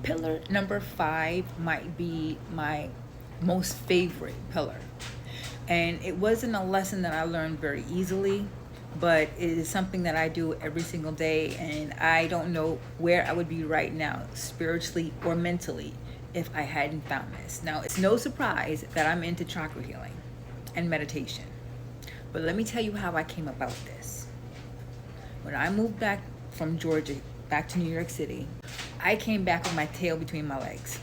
Pillar number 5 might be my most favorite pillar. And it wasn't a lesson that I learned very easily, but it is something that I do every single day. And I don't know where I would be right now, spiritually or mentally, if I hadn't found this. Now, it's no surprise that I'm into chakra healing and meditation. But let me tell you how I came about this. When I moved back from Georgia back to New York City, I came back with my tail between my legs.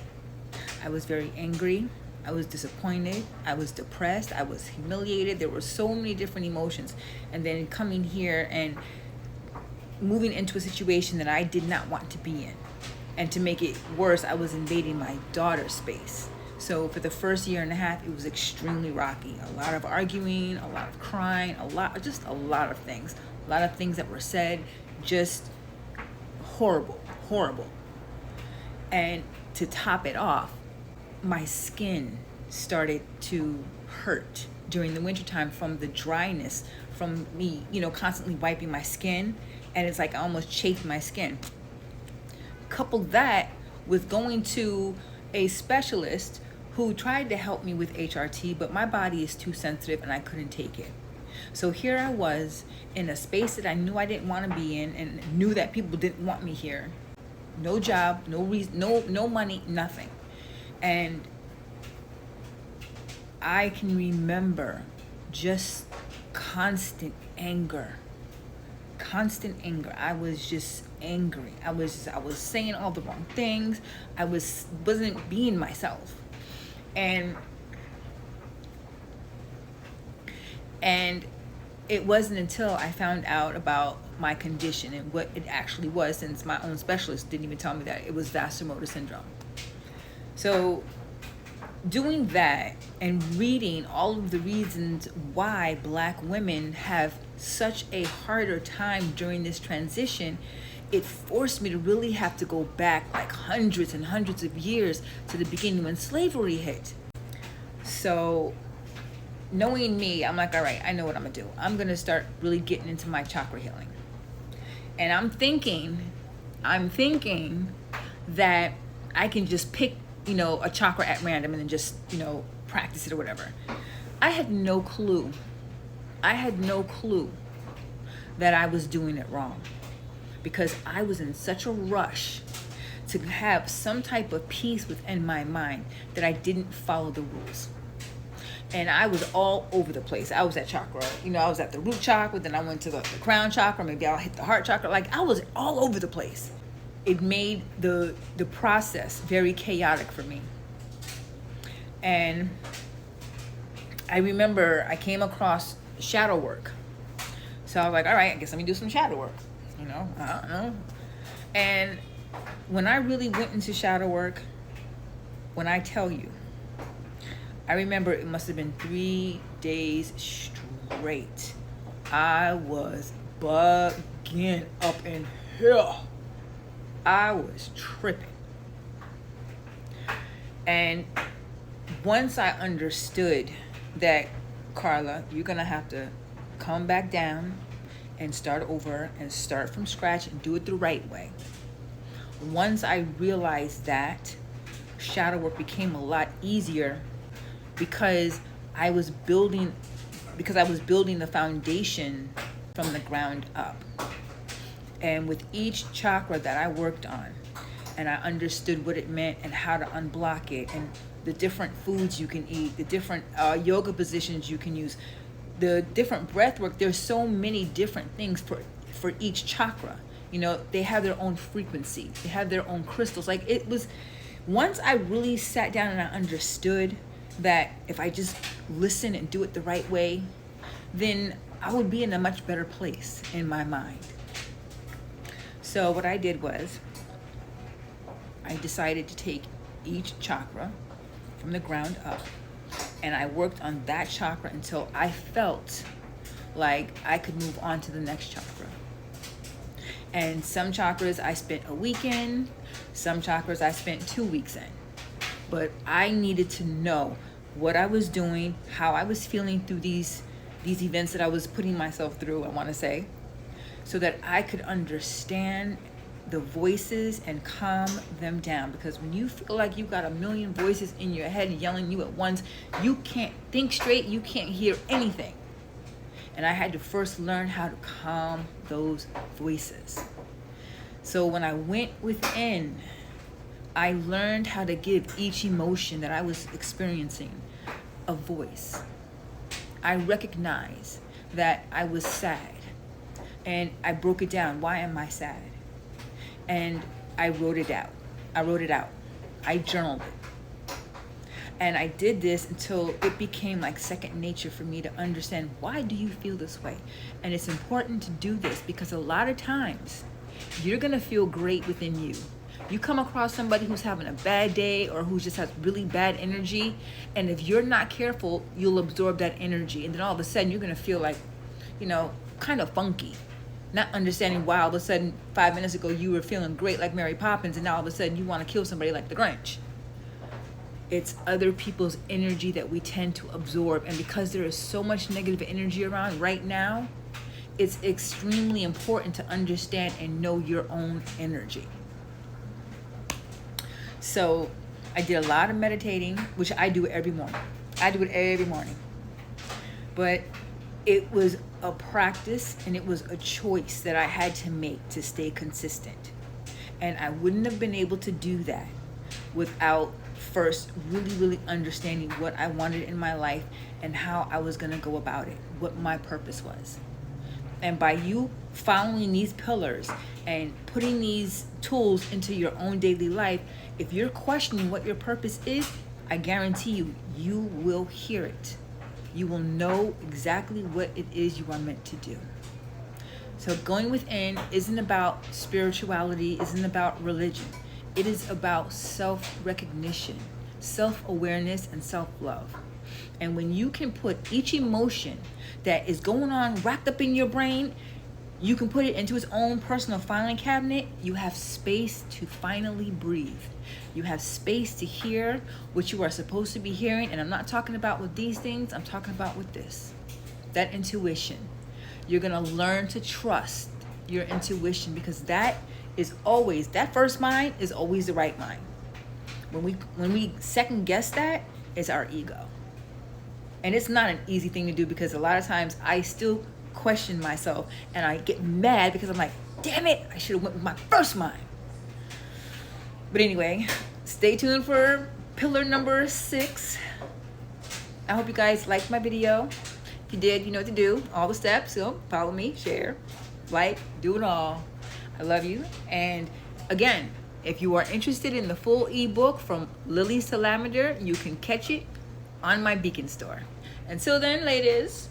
I was very angry. I was disappointed. I was depressed. I was humiliated. There were so many different emotions. And then coming here and moving into a situation that I did not want to be in. And to make it worse, I was invading my daughter's space. So for the first year and a half, it was extremely rocky. A lot of arguing, a lot of crying, just a lot of things. A lot of things that were said, just horrible, horrible. And to top it off, my skin started to hurt during the wintertime from the dryness, from me, constantly wiping my skin. And it's like I almost chafed my skin. Couple that with going to a specialist who tried to help me with HRT, but my body is too sensitive and I couldn't take it. So here I was in a space that I knew I didn't want to be in and knew that people didn't want me here. No job, no reason, no money, nothing. And I can remember just constant anger. I was just angry. I was saying all the wrong things. I wasn't being myself. And it wasn't until I found out about my condition and what it actually was, since my own specialist didn't even tell me that it was vasomotor syndrome. So doing that and reading all of the reasons why Black women have such a harder time during this transition, it forced me to really have to go back like hundreds and hundreds of years to the beginning when slavery hit. So knowing me, I'm like, all right, I know what I'm gonna do. I'm gonna start really getting into my chakra healing. And I'm thinking that I can just pick, a chakra at random and then just, practice it or whatever. I had no clue that I was doing it wrong, because I was in such a rush to have some type of peace within my mind that I didn't follow the rules. And I was all over the place. I was at chakra, I was at the root chakra, then I went to the crown chakra, maybe I'll hit the heart chakra. Like, I was all over the place. It made the process very chaotic for me. And I remember I came across shadow work. So I was like, all right, I guess let me do some shadow work. I don't know. And when I really went into shadow work, when I tell you, I remember it must have been 3 days straight. I was bugging up in here. I was tripping. And once I understood that, Carla, you're gonna have to come back down and start over and start from scratch and do it the right way. Once I realized that, shadow work became a lot easier, because I was building the foundation from the ground up. And with each chakra that I worked on, and I understood what it meant and how to unblock it, and the different foods you can eat, the different yoga positions you can use, the different breath work. There's so many different things for each chakra. They have their own frequency. They have their own crystals. Like, it was, once I really sat down and I understood that if I just listen and do it the right way, then I would be in a much better place in my mind. So what I did was, I decided to take each chakra from the ground up, and I worked on that chakra until I felt like I could move on to the next chakra. And some chakras I spent a week in, some chakras I spent 2 weeks in. But I needed to know what I was doing, how I was feeling through these events that I was putting myself through, I want to say, so that I could understand the voices and calm them down, because when you feel like you got a million voices in your head yelling you at once, you can't think straight, you can't hear anything. And I had to first learn how to calm those voices. So when I went within, I learned how to give each emotion that I was experiencing a voice. I recognized that I was sad, and I broke it down. Why am I sad? And I wrote it out. I journaled it. And I did this until it became like second nature for me to understand, why do you feel this way? And it's important to do this because a lot of times you're going to feel great within you. You come across somebody who's having a bad day or who just has really bad energy, and if you're not careful, you'll absorb that energy, and then all of a sudden you're going to feel like, kind of funky. Not understanding why all of a sudden 5 minutes ago you were feeling great like Mary Poppins, and now all of a sudden you want to kill somebody like the Grinch. It's other people's energy that we tend to absorb, and because there is so much negative energy around right now, it's extremely important to understand and know your own energy. So I did a lot of meditating, which I do every morning. But it was a practice and it was a choice that I had to make to stay consistent. And I wouldn't have been able to do that without first really understanding what I wanted in my life and how I was going to go about it, what my purpose was. And by you following these pillars and putting these tools into your own daily life, if you're questioning what your purpose is, I guarantee you, you will hear it. You will know exactly what it is you are meant to do. So going within isn't about spirituality, isn't about religion. It is about self-recognition, self-awareness, and self-love. And when you can put each emotion that is going on wrapped up in your brain, you can put it into its own personal filing cabinet, you have space to finally breathe. You have space to hear what you are supposed to be hearing. And I'm not talking about with these things, I'm talking about with this. That intuition. You're going to learn to trust your intuition, because that first mind is always the right mind. When we second guess that, it's our ego. And it's not an easy thing to do, because a lot of times I still question myself and I get mad because I'm like, damn it, I should have went with my first mind. But anyway, stay tuned for pillar number 6. I hope you guys liked my video. If you did, you know what to do. All the steps. So follow me, share, like, do it all. I love you. And again, if you are interested in the full ebook From Lilies to Lavender, you can catch it on my Beacon store. Until then, ladies,